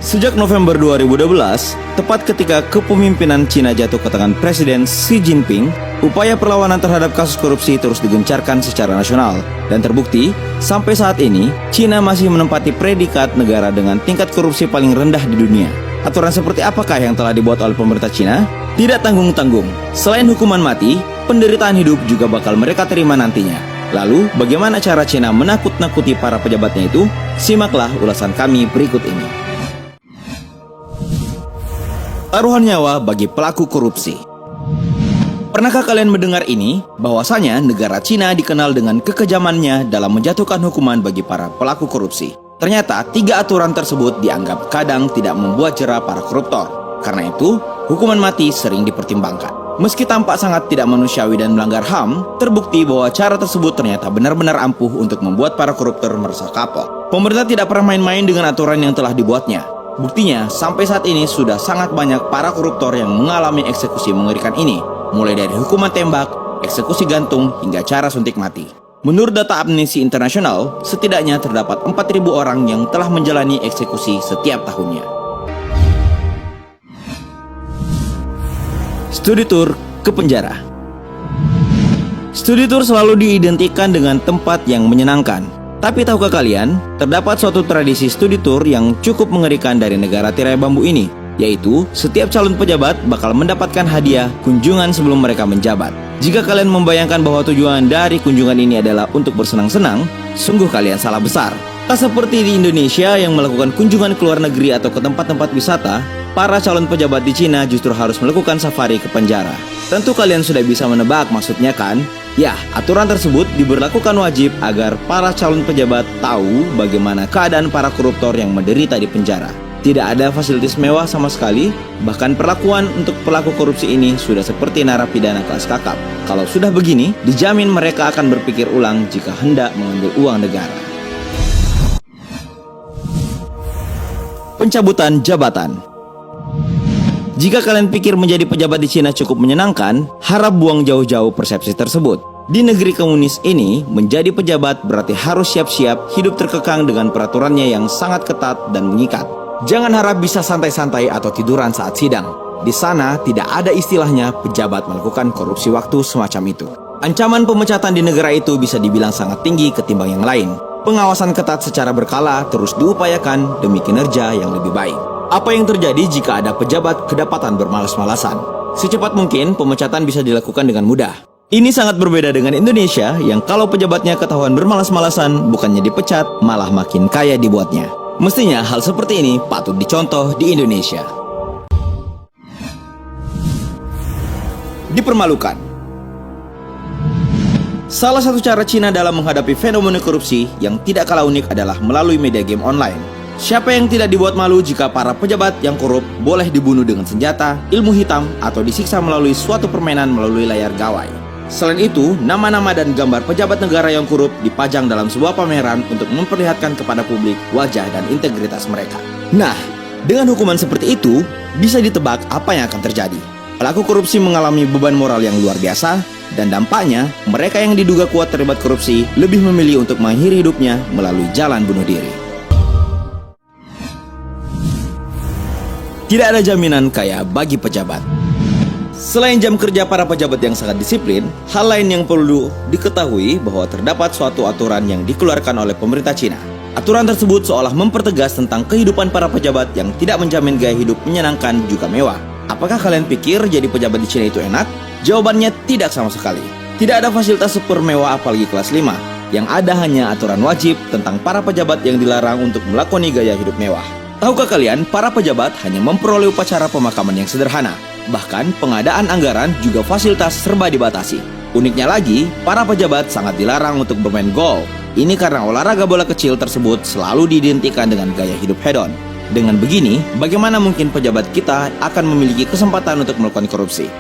Sejak November 2012, tepat ketika kepemimpinan Cina jatuh ke tangan Presiden Xi Jinping, upaya perlawanan terhadap kasus korupsi terus digencarkan secara nasional. Dan terbukti, sampai saat ini, Cina masih menempati predikat negara dengan tingkat korupsi paling rendah di dunia. Aturan seperti apakah yang telah dibuat oleh pemerintah Cina? Tidak tanggung-tanggung. Selain hukuman mati, penderitaan hidup juga bakal mereka terima nantinya. Lalu, bagaimana cara Cina menakut-nakuti para pejabatnya itu? Simaklah ulasan kami berikut ini. Taruhan nyawa bagi pelaku korupsi. Pernahkah kalian mendengar ini? Bahwasanya negara Cina dikenal dengan kekejamannya dalam menjatuhkan hukuman bagi para pelaku korupsi. Ternyata 3 aturan tersebut dianggap kadang tidak membuat jera para koruptor. Karena itu, hukuman mati sering dipertimbangkan. Meski tampak sangat tidak manusiawi dan melanggar HAM, terbukti bahwa cara tersebut ternyata benar-benar ampuh untuk membuat para koruptor merasa kapok. Pemerintah tidak pernah main-main dengan aturan yang telah dibuatnya. Buktinya, sampai saat ini sudah sangat banyak para koruptor yang mengalami eksekusi mengerikan ini, mulai dari hukuman tembak, eksekusi gantung, hingga cara suntik mati. Menurut data Amnesty International, setidaknya terdapat 4.000 orang yang telah menjalani eksekusi setiap tahunnya. Studi tour ke penjara. Studi tour selalu diidentikan dengan tempat yang menyenangkan. Tapi tahukah kalian, terdapat suatu tradisi studi tour yang cukup mengerikan dari negara tirai bambu ini, yaitu setiap calon pejabat bakal mendapatkan hadiah kunjungan sebelum mereka menjabat. Jika kalian membayangkan bahwa tujuan dari kunjungan ini adalah untuk bersenang-senang, sungguh kalian salah besar. Tak seperti di Indonesia yang melakukan kunjungan ke luar negeri atau ke tempat-tempat wisata, para calon pejabat di Cina justru harus melakukan safari ke penjara. Tentu kalian sudah bisa menebak maksudnya kan? Ya, aturan tersebut diberlakukan wajib agar para calon pejabat tahu bagaimana keadaan para koruptor yang menderita di penjara. Tidak ada fasilitas mewah sama sekali, bahkan perlakuan untuk pelaku korupsi ini sudah seperti narapidana kelas kakap. Kalau sudah begini, dijamin mereka akan berpikir ulang jika hendak mengambil uang negara. Pencabutan jabatan. Jika kalian pikir menjadi pejabat di Cina cukup menyenangkan, harap buang jauh-jauh persepsi tersebut. Di negeri komunis ini, menjadi pejabat berarti harus siap-siap hidup terkekang dengan peraturannya yang sangat ketat dan mengikat. Jangan harap bisa santai-santai atau tiduran saat sidang. Di sana tidak ada istilahnya pejabat melakukan korupsi waktu semacam itu. Ancaman pemecatan di negara itu bisa dibilang sangat tinggi ketimbang yang lain. Pengawasan ketat secara berkala terus diupayakan demi kinerja yang lebih baik. Apa yang terjadi jika ada pejabat kedapatan bermalas-malasan? Secepat mungkin pemecatan bisa dilakukan dengan mudah. Ini sangat berbeda dengan Indonesia yang kalau pejabatnya ketahuan bermalas-malasan, bukannya dipecat, malah makin kaya dibuatnya. Mestinya hal seperti ini patut dicontoh di Indonesia. Dipermalukan. Salah satu cara Cina dalam menghadapi fenomena korupsi yang tidak kalah unik adalah melalui media game online. Siapa yang tidak dibuat malu jika para pejabat yang korup boleh dibunuh dengan senjata, ilmu hitam, atau disiksa melalui suatu permainan melalui layar gawai. Selain itu, nama-nama dan gambar pejabat negara yang korup dipajang dalam sebuah pameran untuk memperlihatkan kepada publik wajah dan integritas mereka. Nah, dengan hukuman seperti itu, bisa ditebak apa yang akan terjadi. Pelaku korupsi mengalami beban moral yang luar biasa, dan dampaknya, mereka yang diduga kuat terlibat korupsi lebih memilih untuk mengakhiri hidupnya melalui jalan bunuh diri. Tidak ada jaminan kaya bagi pejabat. Selain jam kerja para pejabat yang sangat disiplin, hal lain yang perlu diketahui bahwa terdapat suatu aturan yang dikeluarkan oleh pemerintah Cina. Aturan tersebut seolah mempertegas tentang kehidupan para pejabat yang tidak menjamin gaya hidup menyenangkan juga mewah. Apakah kalian pikir jadi pejabat di Cina itu enak? Jawabannya tidak sama sekali. Tidak ada fasilitas super mewah apalagi kelas 5. Yang ada hanya aturan wajib tentang para pejabat yang dilarang untuk melakoni gaya hidup mewah. Tahukah kalian, para pejabat hanya memperoleh upacara pemakaman yang sederhana. Bahkan, pengadaan anggaran juga fasilitas serba dibatasi. Uniknya lagi, para pejabat sangat dilarang untuk bermain golf. Ini karena olahraga bola kecil tersebut selalu diidentikan dengan gaya hidup hedon. Dengan begini, bagaimana mungkin pejabat kita akan memiliki kesempatan untuk melakukan korupsi?